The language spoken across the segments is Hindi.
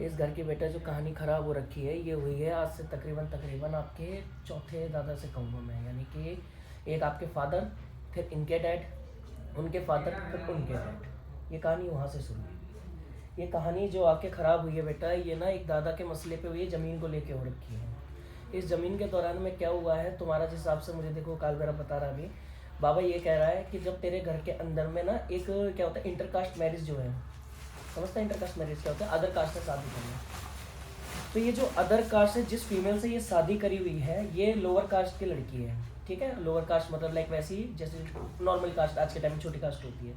इस घर की बेटा जो कहानी खराब हो रखी है ये हुई है आज से तकरीबन आपके चौथे दादा से कहूँगा मैं, यानी कि एक आपके फादर, फिर इनके डैड, उनके फादर, फिर उनके डैड। ये कहानी वहाँ से शुरू हुई। ये कहानी जो आपके ख़राब हुई है बेटा, ये ना एक दादा के मसले पे हुई है, ज़मीन को लेके हो रखी है। इस ज़मीन के दौरान में क्या हुआ है तुम्हारा, जिस हिसाब से मुझे देखो काल मेरा बता रहा अभी, बाबा ये कह रहा है कि जब तेरे घर के अंदर में ना एक क्या होता है इंटरकास्ट मैरिज जो है, समझता है इंटरकास्ट मैरिज क्या होता है? अदर कास्ट से शादी करना। तो ये जो अदर कास्ट है, जिस फीमेल से ये शादी करी हुई है, ये लोअर कास्ट की लड़की है, ठीक है। लोअर कास्ट मतलब लाइक वैसी जैसे नॉर्मल कास्ट आज के टाइम में छोटी कास्ट होती है।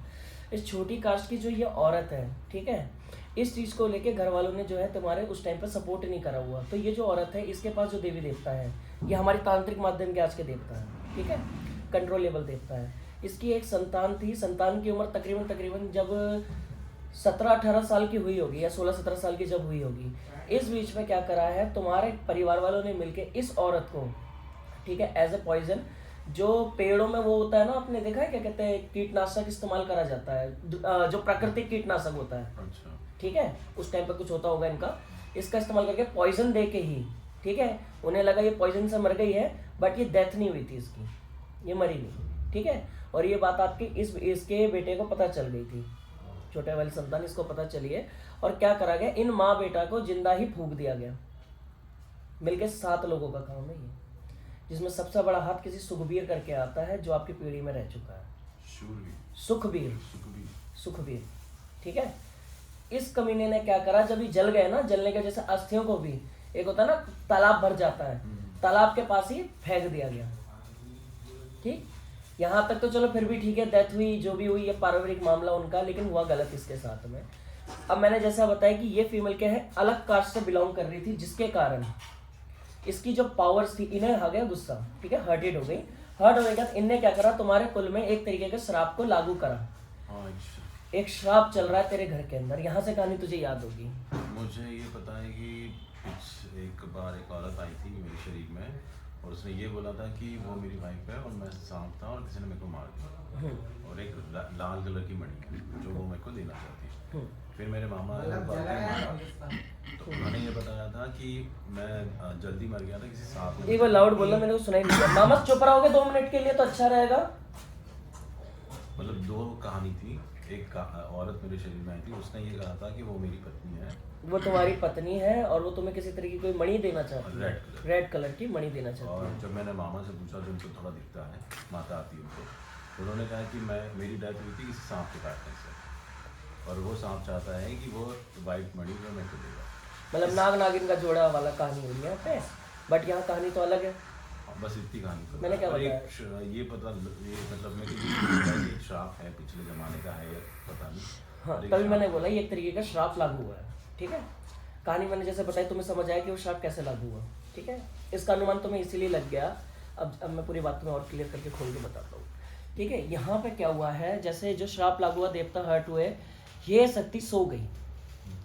इस छोटी कास्ट की जो ये औरत है, ठीक है, इस चीज़ को लेके घर वालों ने जो है तुम्हारे उस टाइम पर सपोर्ट नहीं करा हुआ। तो ये जो औरत है इसके पास जो देवी देवता है, ये हमारी तांत्रिक माध्यम के आज के देवता है, ठीक है, कंट्रोलेबल देवता है। इसकी एक संतान थी, संतान की उम्र तकरीबन जब 17-18 साल की हुई होगी या 16-17 साल की जब हुई होगी। इस बीच में क्या करा है तुम्हारे परिवार वालों ने मिलके इस औरत को, ठीक है, एज ए पॉइजन, जो पेड़ों में वो होता है ना, आपने देखा है क्या कहते हैं कीटनाशक इस्तेमाल करा जाता है, जो प्राकृतिक कीटनाशक होता है, अच्छा। ठीक है, उस टाइम पे कुछ होता होगा इनका, इसका इस्तेमाल करके पॉइजन दे के ही, ठीक है, उन्हें लगा ये पॉइजन से मर गई है, बट ये डेथ नहीं हुई थी इसकी, ये मरी नहीं, ठीक है। और ये बात आपकी इसके बेटे को पता चल गई थी, छोटे वाली संतान इसको पता चली है। और क्या करा गया, इन माँ बेटा को जिंदा ही फूंक दिया गया, मिलके 7 लोगों का काम है ये, जिसमें सबसे बड़ा हाथ किसी सुखबीर करके आता है जो आपकी पीढ़ी में रह चुका है। सुखबीर, सुखबीर, ठीक है। इस कमीने ने क्या करा, जब ये जल गए ना, जलने के जैसे अस्थियों को भी, एक होता है ना तालाब भर जाता है, तालाब के पास ही फेंक दिया गया, ठीक। यहाँ तक तो चलो फिर भी ठीक है, डेथ हुई जो भी हुई, ये पारिवारिक मामला उनका, लेकिन हुआ गलत इसके साथ में। अब मैंने जैसा बताया कि ये फीमेल क्या है, अलग कास्ट से बिलोंग कर रही थी, जिसके कारण इसकी जो पावर्स थी, इन्हें आ गया गुस्सा, ठीक है, हर्टेड हो गई। हर्ट होने के बाद इनने क्या करा, तुम्हारे कुल में एक तरीके के श्राप को लागू करा। एक श्राप चल रहा है तेरे घर के अंदर, यहाँ से कहानी तुझे याद होगी। मुझे ये पता है कि एक बार एक औरत आई थी मेरे शरीर में, और उसने ये बोला था कि वो मेरी वाइफ है और मैं सांप था और किसी ने मेरे को मार दिया, और एक लाल कलर की मणि जो वो मेरे को देना चाहती है। फिर मेरे मामा आए और मारा, तो उन्होंने ये बताया था कि मैं जल्दी मर गया था किसी सांप ने। एक बार लाउड बोलना, मेरे को सुनाई नहीं दिया। मामा चुप रहोगे 2 मिनट के लिए तो अच्छा रहेगा। मतलब 2 कहानी थी, एक औरत मेरे शरीर में आई थी, उसने ये कहा था कि वो मेरी पत्नी है, वो तुम्हारी पत्नी है और वो तुम्हें किसी तरह की कोई मणि देना चाहती है, रेड कलर की मणि देना चाहती है। और जब मैंने मामा से पूछा जो उनको थोड़ा दिखता है, माता आती है उनको, उन्होंने कहा कि मेरी डेथ हुई थी किसी सांप के काटने से, और वो सांप चाहता है कि वो वाइट मणि जो मेरे को देगा। मतलब नाग नागिन का जोड़ा वाला कहानी हुई है यहाँ पे, बट यहाँ कहानी तो अलग है। बस इतनी कहानी मैंने क्या बताया, ये पता, ये मतलब मैं कि श्राप है, पिछले जमाने का है, पता नहीं। हाँ, तभी मैंने बोला ये एक तरीके का श्राप लागू हुआ है, ठीक है। कहानी मैंने जैसे बताई, तुम्हें समझ आया कि वो श्राप कैसे लागू हुआ, ठीक है। इसका अनुमान तुम्हें इसीलिए लग गया। अब मैं पूरी बात तुम्हें और क्लियर करके खोल के बताता हूँ, ठीक है। यहाँ पे क्या हुआ है, जैसे जो श्राप लागू हुआ, देवता हर्ट हुए, ये शक्ति सो गई।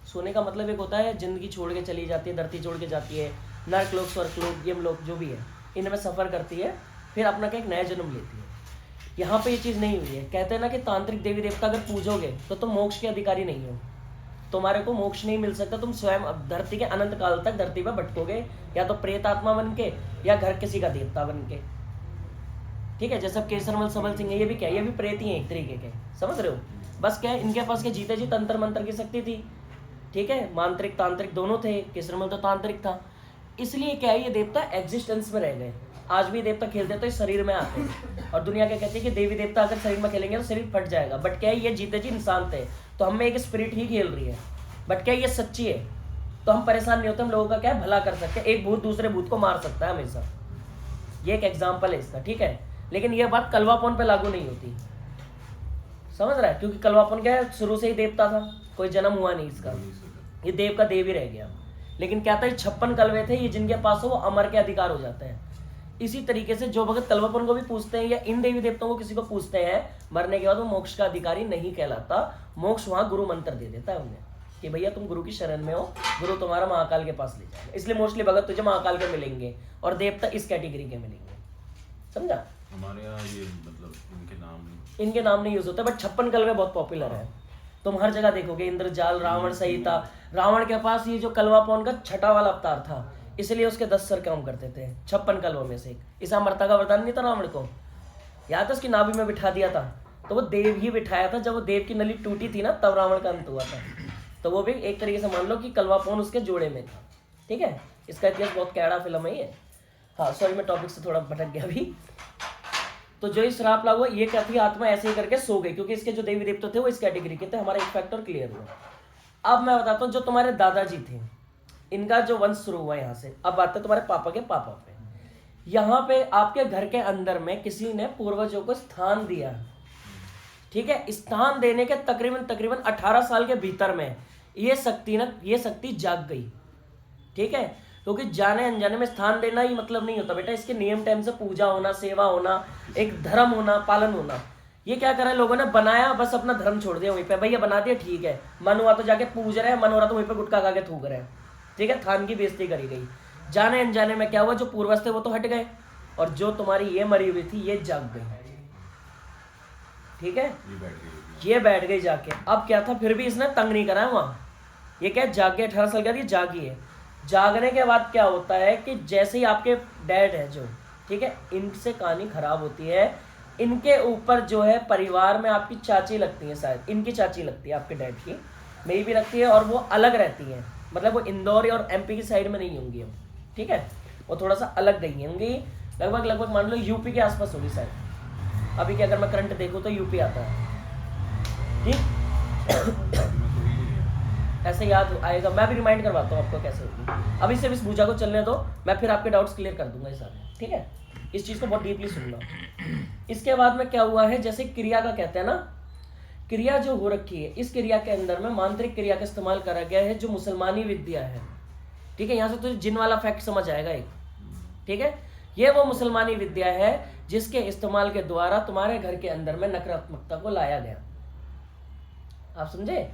सोने का मतलब एक होता है जिंदगी छोड़ के चली जाती है, धरती छोड़ के जाती है, नर्क लोक, स्वर्ग लोक, यम लोक जो भी है, इनमें सफ़र करती है, फिर अपना क्या एक नया जन्म लेती है। यहाँ पे ये चीज़ नहीं हुई है। कहते हैं ना कि तांत्रिक देवी देवता अगर पूजोगे तो तुम मोक्ष के अधिकारी नहीं हो, तुम्हारे को मोक्ष नहीं मिल सकता, तुम स्वयं धरती के अनंत काल तक धरती पर भटकोगे, या तो प्रेत आत्मा बन के या घर किसी का देवता बन के, ठीक है। जैसे केसरमल सबल सिंह है, ये भी क्या, ये भी प्रेत ही है एक तरीके के, समझ रहे हो। बस क्या है, इनके पास के जीते जी तंत्र मंत्र की शक्ति थी, ठीक है, मांत्रिक तांत्रिक दोनों थे, केसरमल तो तांत्रिक था, इसलिए क्या है ये देवता एग्जिस्टेंस में रह गए। आज भी देवता खेलते तो इस शरीर में आते हैं, और दुनिया क्या कहती है कि देवी देवता अगर शरीर में खेलेंगे तो शरीर फट जाएगा, बट क्या है ये जीते जी इंसान थे, तो हम में एक स्पिरिट ही खेल रही है, बट क्या ये सच्ची है, तो हम परेशान नहीं होते, हम लोगों का क्या है भला कर सकते हैं। एक भूत दूसरे भूत को मार सकता है हमेशा, ये एक एग्जाम्पल है इसका, ठीक है। लेकिन यह बात कलवापन पे लागू नहीं होती, समझ रहा है, क्योंकि कलवापन क्या है, शुरू से ही देवता था, कोई जन्म हुआ नहीं इसका, ये देव का देव ही रह गया। लेकिन क्या था, 56 कलवे थे, ये जिनके पास हो वो अमर के अधिकार हो जाते हैं। इसी तरीके से जो भगत कलवापन को भी पूछते हैं या इन देवी देवताओं को किसी को पूछते हैं, मरने के बाद वो मोक्ष का अधिकारी नहीं कहलाता। मोक्ष वहां गुरु मंत्र दे देता है उन्हें कि भैया तुम गुरु की शरण में हो, गुरु तुम्हारा महाकाल के पास ले जाएगा। इसलिए मोस्टली भगत तुझे महाकाल के मिलेंगे और देवता इस कैटेगरी के मिलेंगे, समझा। हमारे यहाँ ये मतलब इनके नाम नहीं यूज होता, बट 56 कलवे बहुत पॉपुलर है, तुम हर जगह देखोगे इंद्रजाल, रावण सही था। रावण के पास ये जो कलवापौन का छठा वाला अवतार था, इसलिए उसके 10 सर काम करते थे 56 कलवों में से। इस अमरता का वरदान नहीं था रावण को, याद है, उसकी नाभि में बिठा दिया था, तो वो देव ही बिठाया था। जब वो देव की नली टूटी थी ना, तब रावण का अंत हुआ था। तो वो भी एक तरीके से मान लो कि कलवापौन उसके जोड़े में था। ठीक है, इसका इतिहास बहुत कैड़ा फिल्म है ये। हाँ सॉरी, मैं टॉपिक से थोड़ा भटक गया अभी। तो जो ये श्राप लागू हुआ, ये क्या थी, आत्मा ऐसे ही करके सो गई, क्योंकि इसके जो देवी देवता थे वो इस कैटेगरी के थे। हमारा एक फैक्टर क्लियर हुआ। अब मैं बताता हूँ, जो तुम्हारे दादाजी थे, इनका जो वंश शुरू हुआ यहाँ से। अब बात है तुम्हारे पापा के पापा पे। यहाँ पे आपके घर के अंदर में किसी ने पूर्वजों को स्थान दिया। ठीक है, स्थान देने के तकरीबन 18 साल के भीतर में ये शक्ति जाग गई। ठीक है, क्योंकि जाने अनजाने में स्थान देना ही मतलब नहीं होता बेटा, इसके नियम टाइम से पूजा होना, सेवा होना, एक धर्म होना, पालन होना। ये क्या करा है लोगों ने, बनाया, बस अपना धर्म छोड़ दिया वहीं पे। भैया बना दिया, ठीक है, मन हुआ तो जाके पूज रहे हैं, मन हो रहा तो वहीं पे गुटखा खा के थूक रहे हैं। ठीक है, थान की बेइज्जती करी गई। जाने अनजाने में क्या हुआ, जो पूर्वज थे वो तो हट गए, और जो तुम्हारी ये मरी हुई थी ये जाग गई। ठीक है, ये बैठ गई जाके। अब क्या था, फिर भी इसने तंग नहीं करा है वहां। ये क्या, जाग गए, 18 साल का, ये जागी है। जागने के बाद क्या होता है कि जैसे ही आपके डैड है जो, ठीक है, इनसे कहानी खराब होती है। इनके ऊपर जो है परिवार में आपकी चाची लगती है, शायद इनकी चाची लगती है आपके डैड की, मेरी भी लगती है, और वो अलग रहती है। मतलब वो इंदौर और एमपी की साइड में नहीं होंगी अब। ठीक है, वो थोड़ा सा अलग गई होंगी, लगभग मान लो यूपी के आसपास होगी शायद। अभी क्या, अगर मैं करंट देखूँ तो यूपी आता है। ठीक ऐसे याद आएगा, मैं भी रिमाइंड करवाता हूँ आपको कैसे होगी। अभी सिर्फ इस पूजा को चलने दो, मैं फिर आपके डाउट्स क्लियर कर दूंगा ये सारे। ठीक है, इस चीज़ को बहुत डीपली सुनना। इसके बाद में क्या हुआ है, जैसे क्रिया का कहते हैं ना, क्रिया जो हो रखी है, इस क्रिया के अंदर में मांत्रिक क्रिया का इस्तेमाल करा गया है, जो मुसलमानी विद्या है। ठीक है, यहाँ से तुझे जिन वाला फैक्ट समझ आएगा एक। ठीक है, ये वो मुसलमानी विद्या है जिसके इस्तेमाल के द्वारा तुम्हारे घर के अंदर में नकारात्मकता को लाया गया। आप समझे?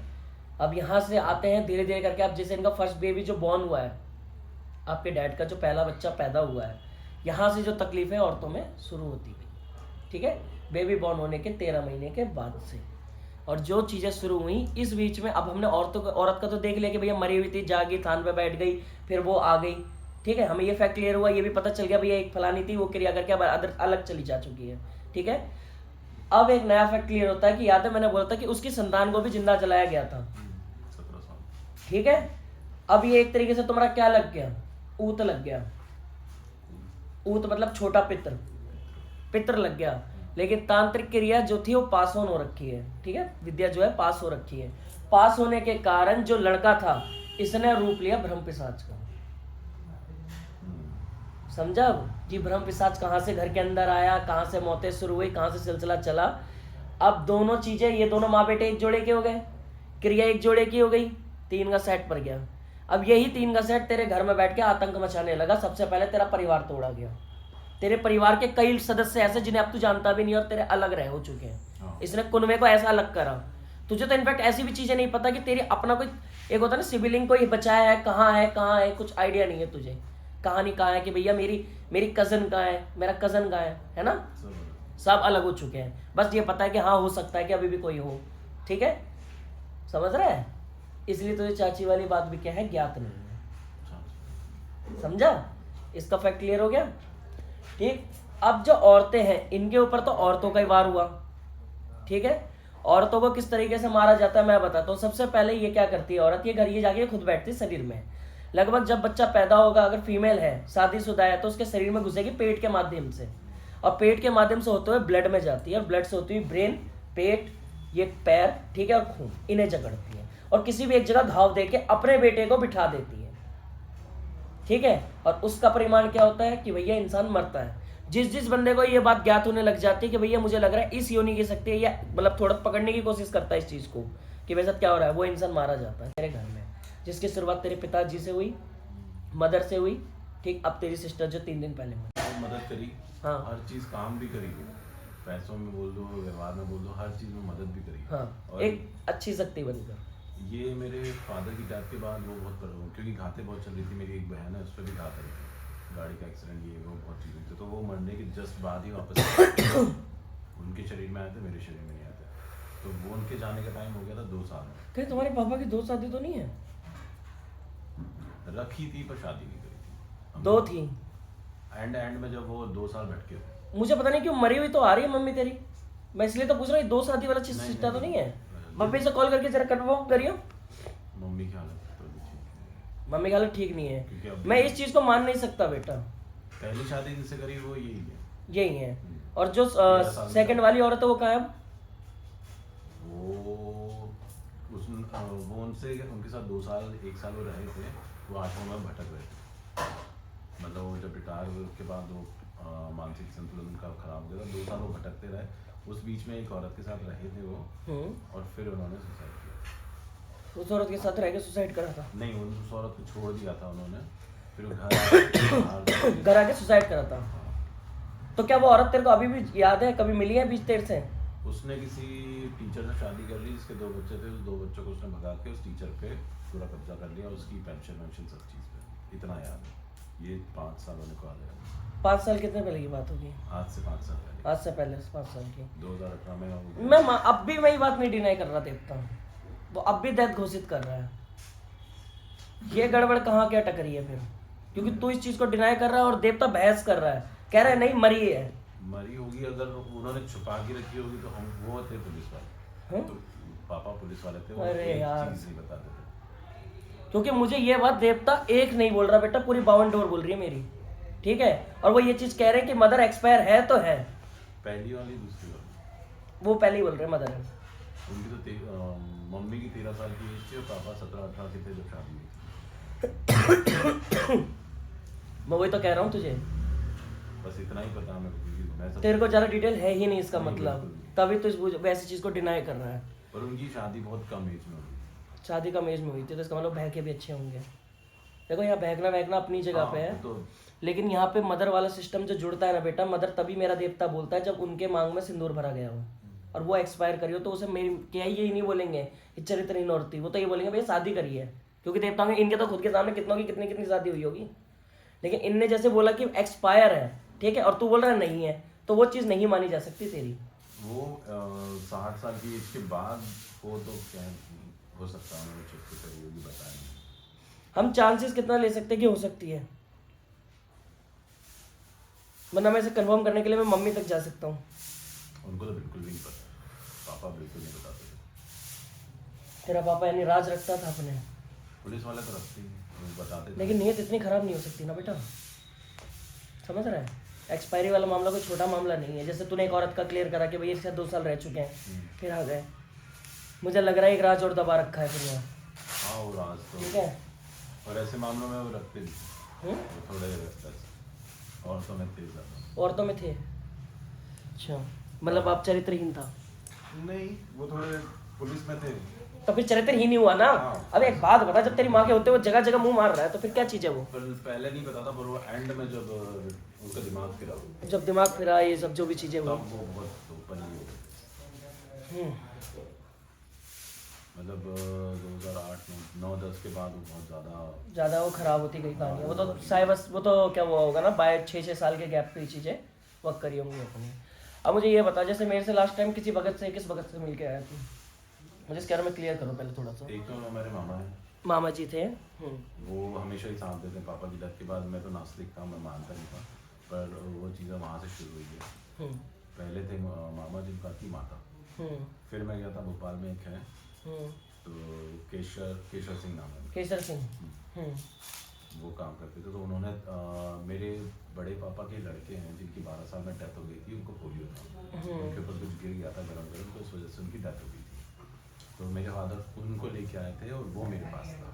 अब यहाँ से आते हैं धीरे धीरे करके। अब जैसे इनका फर्स्ट बेबी जो बॉर्न हुआ है, आपके डैड का जो पहला बच्चा पैदा हुआ है, यहाँ से जो तकलीफें औरतों में शुरू होती गई। ठीक है, बेबी बॉर्न होने के 13 महीने के बाद से, और जो चीज़ें शुरू हुई इस बीच में। अब हमने औरत का तो देख लिया कि भैया मरी हुई थी, जागी, थान पे बैठ गई, फिर वो आ गई। ठीक है, हमें ये फैक्ट क्लियर हुआ, ये भी पता चल गया भैया एक फलानी थी, वो क्रिया करके अब अलग चली जा चुकी है। ठीक है, अब एक नया फैक्ट क्लियर होता है कि याद है मैंने बोला था कि उसकी संतान को भी जिंदा जलाया गया था। ठीक है, अब ये एक तरीके से तुम्हारा क्या लग गया, ऊत लग गया। ऊत मतलब छोटा पितर लग गया। लेकिन तांत्रिक क्रिया जो थी वो पास ऑन हो रखी है। ठीक है, विद्या जो है पास हो रखी है। पास होने के कारण जो लड़का था, इसने रूप लिया ब्रह्म पिशाच का। समझा कि ब्रह्म पिशाच कहाँ से घर के अंदर आया, कहाँ से मौतें शुरू हुई, कहाँ से सिलसिला चला। अब दोनों चीजें, ये दोनों माँ बेटे एक जोड़े के हो गए, क्रिया एक जोड़े की हो गई, 3 का सेट पड़ गया। अब यही 3 का सेट तेरे घर में बैठ के आतंक मचाने लगा। सबसे पहले तेरा परिवार तोड़ा गया। तेरे परिवार के कई सदस्य ऐसे जिन्हें अब तू जानता भी नहीं और तेरे अलग रह हो चुके हैं। इसने कुनबे को ऐसा अलग करा। तुझे तो इनफैक्ट ऐसी भी चीजें नहीं पता कि तेरी अपना कोई एक होता है ना सिबलिंग कोई बचाया है, कहाँ है, कुछ आइडिया नहीं है तुझे। कहानी कहाँ है कि भैया मेरी कजन कहाँ है, मेरा कजन कहाँ है ना, सब अलग हो चुके हैं। बस ये पता है कि हाँ हो सकता है कि अभी भी कोई हो। ठीक है, समझ रहा है? इसलिए तुझे चाची वाली बात भी क्या है, ज्ञात नहीं है। समझा? इसका फैक्ट क्लियर हो गया। ठीक, अब जो औरतें हैं इनके ऊपर तो औरतों का ही वार हुआ। ठीक है, औरतों को किस तरीके से मारा जाता है मैं बताता हूँ। सबसे पहले ये क्या करती है औरत, ये घर ये जाके खुद बैठती है शरीर में। लगभग जब बच्चा पैदा होगा, अगर फीमेल है, शादीशुदा है, तो उसके शरीर में घुसेगी पेट के माध्यम से, और पेट के माध्यम से होते हुए ब्लड में जाती है, और ब्लड से होती हुई ब्रेन, पेट, ये पैर, ठीक है, और खून, इन्हें जकड़ती है, और किसी भी एक जगह घाव देके अपने बेटे को बिठा देती है। ठीक है, और उसका परिमाण क्या होता है कि भैया इंसान मरता है। जिस बंदे को ये बात ज्ञात होने लग जाती है कि भैया मुझे लग रहा है इस योनि की शक्ति है, या मतलब थोड़ा पकड़ने की कोशिश करता है इस चीज को कि मेरे साथ क्या हो रहा है, वो इंसान मारा जाता है। तेरे घर में जिसकी शुरुआत तेरे पिताजी से हुई, मदर से हुई, ठीक, अब तेरी सिस्टर जो 3 दिन पहले मदद करी। हाँ, हर चीज काम भी करी, पैसों में बोल दो, व्यवहार में बोल दो, हर चीज में मदद भी करी। हाँ, और एक अच्छी शक्ति बनकर। ये मेरे फादर की डेथ के बाद वो बहुत क्योंकि घाते बहुत चल रही थी। मेरी एक बहन है, उस पर भी घात आई थी, गाड़ी का एक्सीडेंट, ये वो बहुत चीज़ें थी। तो वो मरने के जस्ट बाद ही वापस उनके शरीर में आए थे, मेरे शरीर में नहीं आते। तो वो उनके जाने का टाइम हो गया था 2 साल में। कहीं तुम्हारे पापा की 2 शादी तो नहीं है? रखी थी पर शादी नहीं करी थी। 2 थी। एंड में जब वो 2 साल भटके थे। मुझे पता नहीं क्यों मरी हुई तो आ रही है मम्मी तेरी। मैं इसलिए तो पूछ रहा हूँ 2 शादी वाला चीज नहीं, सिस्टम तो नहीं, नहीं है? नहीं। मम्मी से कॉल करके जरा कन्फर्म करियो। मम्मी की हालत तो अभी ठीक है। मम्मी की हालत ठीक नहीं क्योंकि है। अब- मैं इस चीज को मान नहीं सकता बेटा। पहली शादी जिनसे करी वो यही है। यही है। और जो 13 साल सेकंड वाली औरत है वो कहाँ है अब? वो उनसे उनके साथ 2 साल 1 साल वो रहे थे। वो आश्रम में भटक रहे थे। मतलब वो जब रिटायर हुए उसके बाद वो मानसिक संतुलन उनका खराब हो गया था। 2 साल वो भटकते रहे। उस बीच में एक औरत के साथ रहे थे वो, और फिर उन्होंने सुसाइड किया। उस औरत के साथ रह के सुसाइड करा था? नहीं, उस औरत को छोड़ दिया था उन्होंने। फिर वो घर घर आके सुसाइड करा था। तो क्या वो औरत तेरे को अभी भी याद है? कभी मिली है बीच तेरे से? उसने किसी टीचर से शादी कर ली जिसके 2 बच्चे थे। उस 2 बच्चों को उसने भगा के उस टीचर पे पूरा कब्जा कर लिया। उसकी पेंशन वेंशन सब चीज़ पे इतना याद है। ये 5 साल होने को आ गया। 5 साल कितने पहले की बात होगी? आज से 5 साल पहले। आज से पहले 5 साल की। 2018 में अब भी वही बात नहीं डिनाई कर रहा देवता। वो अब भी डेथ घोषित कर रहा है। ये गड़बड़ कहाँ क्या टकरी है फिर? क्योंकि तू इस चीज को डिनाई कर रहा है और देवता बहस कर रहा है, कह रहा है नहीं मरी है। मरी होगी, अगर उन्होंने छुपा के रखी होगी तो हम वो थे पुलिस वाले। तो पापा पुलिस वाले थे, वो अरे एक यार। चीज नहीं बताते थे। क्योंकि मुझे ये बात देवता एक नहीं बोल रहा बेटा, पूरी 52 डोर बोल रही है मेरी। ठीक है, और वो ये चीज कह रहे हैं कि मदर एक्सपायर है तो है। पहली वाली दूसरी वाली? वो पहले ही बोल रहे हैं मदर है। उनकी तो मम्मी की 13 साल की एज थी और पापा 17-18 के थे जब शादी हुई थी। मैं वही तो कह रहा हूँ तुझे। बस इतना ही पता मेरे को, क्योंकि मैं तेरे को ज्यादा डिटेल है ही नहीं इसका नहीं, मतलब, बिल्कुल नहीं। तभी तो इस वैसी चीज को डिनाई कर रहा है। और उनकी शादी बहुत कम एज में हुई। शादी कम एज में हुई थी तो इसका मतलब बहके भी अच्छे होंगे। देखो यहाँ बहकना वहकना अपनी जगह पे है, हाँ, तो लेकिन यहाँ पे मदर वाला सिस्टम जो जुड़ता है ना बेटा, मदर तभी मेरा देवता बोलता है जब उनके मांग में सिंदूर भरा गया हो और वो एक्सपायर करी हो, तो उसे मेरी क्या यही नहीं बोलेंगे कि चरित्रहीन औरत थी। वो तो ये बोलेंगे भैया शादी करी है, क्योंकि देवताओं में इनके तो खुद के सामने कितनों की कितनी कितनी शादी हुई होगी। लेकिन इनने जैसे बोला कि एक्सपायर है, ठीक है, और तू बोल रहा है नहीं है, तो वो चीज़ नहीं मानी जा सकती तेरी। वो 60 साल की एज के बाद हो तो क्या हो सकता है, मुझे चेक करिए होगी, बताएंगे। हम चांसेस कितना ले सकते हैं कि हो सकती है, वरना मैं इसे कंफर्म करने के लिए मैं मम्मी तक जा सकता हूँ। उनको तो बिल्कुल भी नहीं पता, पापा बिल्कुल नहीं बताते थे। तेरा पापा यानी राज रखता था अपने, पुलिस वाले तो रखते ही नहीं, वो बताते थे। लेकिन नीयत इतनी खराब नहीं हो सकती ना बेटा, समझ रहा है? एक्सपायरी वाला मामला कोई छोटा मामला नहीं है। जैसे तूने एक औरत का क्लियर करा कि भैया इसके साथ 2 साल रह चुके हैं, फिर आ गए। मुझे लग रहा है एक राज और दबा रखा है फिर यहाँ। हाँ, वो राज तो, ठीक है। और ऐसे मामलों में वो रखते भी थे। वो थोड़े औरतों में तेज ज़्यादा। औरतों में थे? अच्छा, मतलब आप चरित्रहीन था? नहीं, वो थोड़े पुलिस में थे। तो फिर चरित्रहीन ही हुआ ना। हाँ। अब एक बात बता, जब तेरी माँ के होते वो जगह जगह मुंह मार रहा है तो फिर क्या चीज़ है वो? पर पहले नहीं पता था, पर वो एंड में जब उनका दिमाग फिरा, जब दिमाग फिरा ये सब जो भी चीज़ें हुई। तब वो बहुत ऊपर ही हो गए। मतलब 2008 9-10 के बाद वो बहुत ज़्यादा वो खराब होती गई कहानी। वो तो शायद बस वो तो क्या हुआ होगा ना, बाय 6-6 साल के गैप पे ये चीज़ें वर्क करी होंगी अपनी। अब मुझे ये बता, जैसे मेरे से लास्ट टाइम किस भगत से मिल के आया तू? मुझे इसके बारे में क्लियर करो पहले थोड़ा सा। एक तो हमारे मामा है, मामा जी थे। वो हमेशा ही साथ देते हैं। पापा की डेथ के बाद मैं तो नास्तिक था, मैं मानता नहीं था, पर वो चीज़ें वहाँ से शुरू हुई है। पहले थे मामा जिनका की माता, फिर मैं गया था भोपाल में, एक है तो केशर सिंह नाम है। केसर सिंह। वो काम करते थे, तो उन्होंने मेरे बड़े पापा के लड़के हैं जिनकी 12 साल में डेथ हो गई थी, उनको पोलियो था, उनके ऊपर कुछ गिर गया था गरम गरम, तो इस वजह से उनकी डेथ हो गई थी। तो मेरे फादर उनको लेके आए थे और वो मेरे पास था।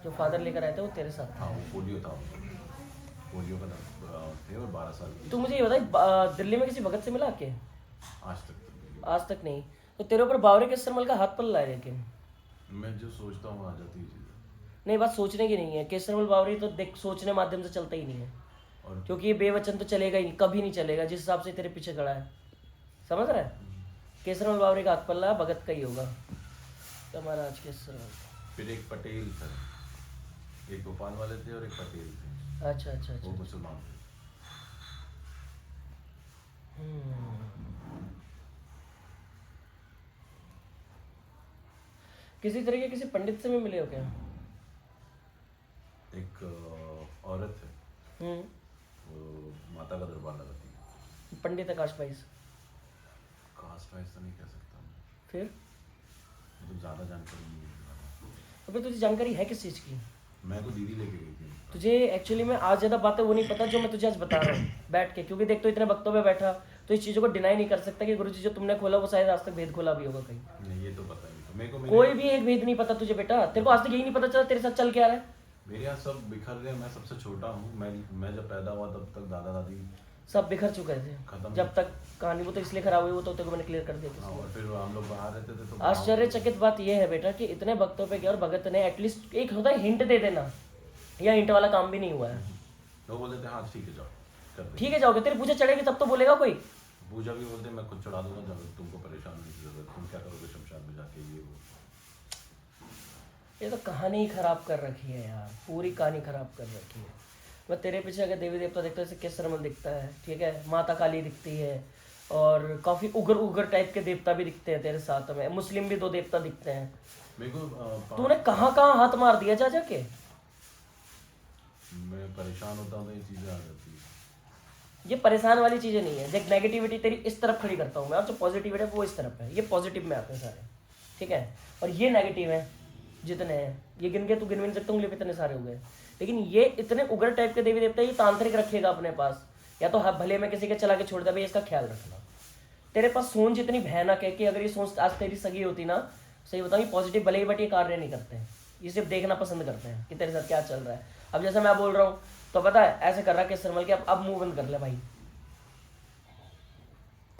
जो फादर लेकर आए थे वो तेरे साथ था? हाँ, वो पोलियो था, पोलियो का थे और 12 साल की। तू मुझे ये बता, दिल्ली में किसी भगत से मिला के? आज तक तो आज तक नहीं। तो तेरे ऊपर बावरे के सरमल का हाथ पल्ला है, लेकिन मैं जो सोचता हूँ आ जाती है चीज़ें। नहीं, बात सोचने की नहीं है। केसरमल बावरी तो देख सोचने माध्यम से चलता ही नहीं है, और क्योंकि ये बेवचन तो चलेगा ही नहीं, कभी नहीं चलेगा जिस हिसाब से तेरे पीछे खड़ा है, समझ रहा है? केसरमल बावरी का हाथ पल्ला भगत का ही होगा, तो महाराज केसरमल। फिर एक पटेल थे, एक भोपाल वाले थे और एक पटेल थे। अच्छा अच्छा वो अच्छा। मुसलमान थे। किसी तरह के किसी पंडित से भी मिले हो क्या? एक औरत है, वो माता का दरबार लगाती है। पंडित है कास्ट वाइज? कास्ट वाइज तो नहीं कह सकता मैं, फिर तो ज़्यादा जानकारी नहीं है। अबे तुझे जानकारी है किस चीज़ की? मैं को दीदी लेके गई थी। तुझे एक्चुअली में आज ज़्यादा बातें वो नहीं पता जो मैं तुझे आज बता रहा हूँ बैठ के, क्योंकि देख तो इतने वक्तों पे बैठा तो इस चीज़ों को डिनाई नहीं कर सकता कि गुरुजी जो तुमने खोला वो शायद आज तक भेद खोला भी होगा कहीं। नहीं, ये तो पता नहीं, तो मेरे को कोई भी एक भेद नहीं पता तुझे बेटा, तेरे को आज तक यही नहीं पता चला तेरे साथ चल क्या रहा है। मेरे यहाँ सब बिखर गए, मैं सबसे छोटा हूँ। मैं जब पैदा हुआ तब तक दादा दादी सब बिखर चुके थे खत्म। जब तक कहानी, वो तो इसलिए खराब हुई, वो तो तेरे को मैंने क्लियर कर दिया था। और फिर हम लोग बाहर रहते थे तो आश्चर्यचकित बात यह है बेटा कि इतने भक्तों पे गया और भगत ने एटलीस्ट एक होता है हिंट दे देना, या हिंट वाला काम भी नहीं हुआ है। लोग बोलते थे हाँ ठीक है जाओ कर दे। ठीक है जाओगे, तेरी पूजा चढ़ेगी तब तो बोलेगा कोई। पूजा भी बोलते मैं खुद चढ़ा दूंगा, जब तुमको परेशान नहीं की जरूरत, तुम क्या करोगे शमशान में जाके, ये वो। ये तो कहानी ही खराब कर रखी है यार, पूरी कहानी खराब कर रखी है। मैं तेरे पीछे अगर देवी देवता देखता हूँ, जैसे केसरमल दिखता है, ठीक है, माता काली दिखती है, और काफी उग्र उग्र टाइप के देवता भी दिखते हैं तेरे साथ में, मुस्लिम भी 2 देवता दिखते हैं। मेरे को तूने कहाँ कहाँ हाथ मार दिया जा जाके। मैं परेशान होता हूँ तो ये चीज़ें आ जाती है। ये परेशान वाली चीजें नहीं है, देख नेगेटिविटी तेरी इस तरफ खड़ी करता हूँ मैं, और जो पॉजिटिविटी है वो इस तरफ है, ये पॉजिटिव में आते हैं सारे, ठीक है, और ये नेगेटिव है जितने हैं, ये गिन के तू गिन भी नहीं सकता, उंगली पे इतने सारे हो गए। लेकिन ये इतने उग्र टाइप के देवी देवता, ये तांत्रिक रखेगा अपने पास, या तो भले में किसी के चला के छोड़ दे, भाई इसका ख्याल रखना। तेरे पास सोच इतनी भयानक है कि अगर ये सोच आज तेरी सगी होती ना, सही बताऊँ, पॉजिटिव भले ही बट ये कार्य नहीं करते हैं, ये सिर्फ देखना पसंद करते हैं कि तेरे साथ क्या चल रहा है। अब जैसे मैं बोल रहा हूँ तो पता है ऐसे कर रहा है केसरमल के, अब मुंह बंद कर ले भाई,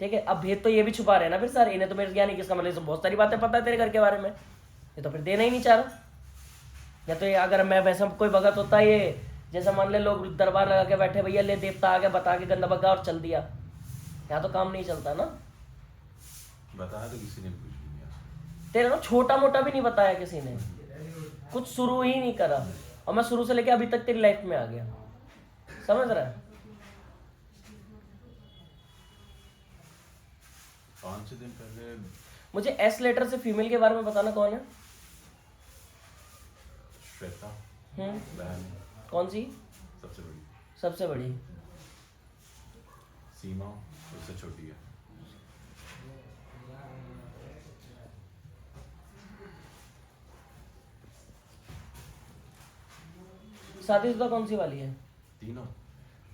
ठीक है। अब भेद तो ये भी छुपा रहे हैं ना फिर सारे, इन्हें तो मेरे ज्ञान नहीं, किसका मतलब बहुत सारी बातें पता है तेरे घर के बारे में, ये तो फिर देना ही नहीं चाह रहा। या तो ये अगर मैं वैसा कोई भगत होता, ये जैसा मान ले लोग दरबार लगा के बैठे, भैया ले देवता आ गया बता के गंदा बग्गा और चल दिया, यहाँ तो काम नहीं चलता ना। बताया तो किसी ने कुछ भी नहीं आज। तेरे ना छोटा मोटा भी नहीं बताया किसी ने, कुछ शुरू ही नहीं करा, और मैं शुरू से लेके अभी तक तेरी लाइफ में आ गया, समझ रहा है। 5-6 दिन पहले मुझे एस लेटर से फीमेल के बारे में बताना, कौन है? श्वेता बहन कौन सी? सबसे बड़ी, सबसे बड़ी? सीमा उससे छोटी है। शादीशुदा कौन सी वाली है? तीनों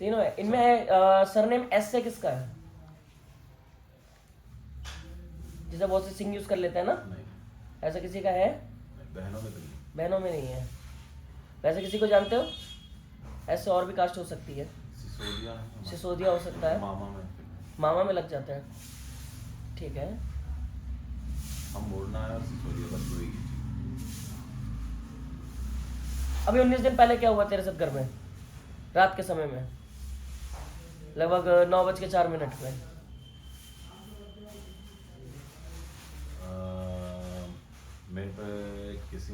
तीनों है। इनमें सरनेम एस से किसका है? जैसे बहुत से सिंग यूज कर लेते हैं ना, नहीं, ऐसा किसी का है? बहनों में तो नहीं। बहनों में नहीं है। वैसे किसी को जानते हो? ऐसे और भी कास्ट हो सकती है, सिसोदिया है हमारा। सिसोदिया हो सकता है, मामा में मामा में लग जाता है, ठीक है। हम मोड़ना है और सिसोदिया बस वही की चीज़। अभी 19 दिन पहले क्या हुआ तेरे साथ घर में, रात के समय में, लगभग 9:04 में? मेरे पे किसी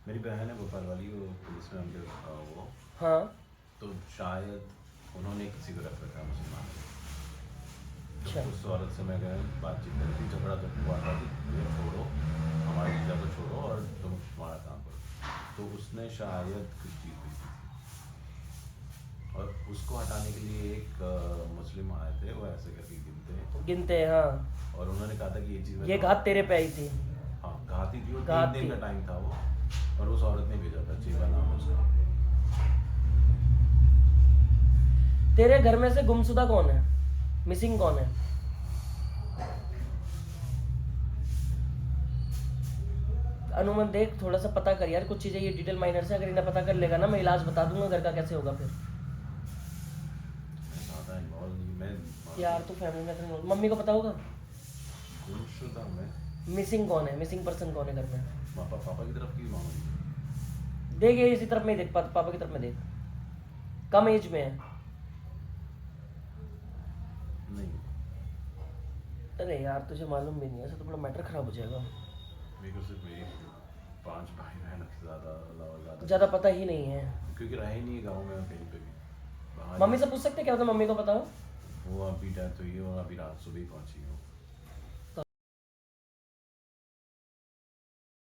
मेरी बहन है भोपाल वाली, वो पुलिस में हमने वो, हाँ, तो शायद उन्होंने किसी को रेफर करा मुसलमान को। अच्छा। तो उस औरत से मैं गया बातचीत करती, झगड़ा जब हुआ था कि ये छोड़ो हमारी पूजा को छोड़ो और तुम तुम्हारा काम करो, तो उसने शायद कुछ चीज़ हुई थी, और उसको हटाने के लिए एक मुस्लिम आए थे, वो ऐसे करके गिनते हैं, हाँ, और उन्होंने कहा था कि ये चीज़ ये घात तेरे पे आई थी। हाँ घाती थी, और घात 3 दिन थी। का टाइम था वो, और उस औरत ने भेजा था, चेवा नाम है उसका। तेरे घर में से गुमशुदा कौन है, मिसिंग कौन है? अनुमान देख, थोड़ा सा पता कर यार, कुछ चीजें ये डिटेल माइनर से, अगर इन्हें पता कर लेगा ना, मैं इलाज बता दूंगा घर का कैसे होगा फिर। मैं ज़्यादा इन्वॉल्व नहीं, मैं यार तू फैमिली में इतना मम्मी को पता होगा? गुमशुदा में मिसिंग कौन है, मिसिंग पर्सन कौन है घर में? पापा की तरफ की मामा की। देख ये इसी तरफ में ही देख, पापा की तरफ में देख, कम एज में है। नहीं, अरे यार तुझे मालूम भी नहीं है, ऐसा तो बड़ा मैटर खराब हो जाएगा। मेरे को सिर्फ मेरी 5 भाई बहन से ज़्यादा ज़्यादा पता ही नहीं है, क्योंकि रहे ही नहीं गाँव में और कहीं पे भी बाहर। मम्मी से पूछ सकते क्या होता, मम्मी को पता हो? वो अभी डेथ हुई है और अभी रात सुबह ही पहुँची है।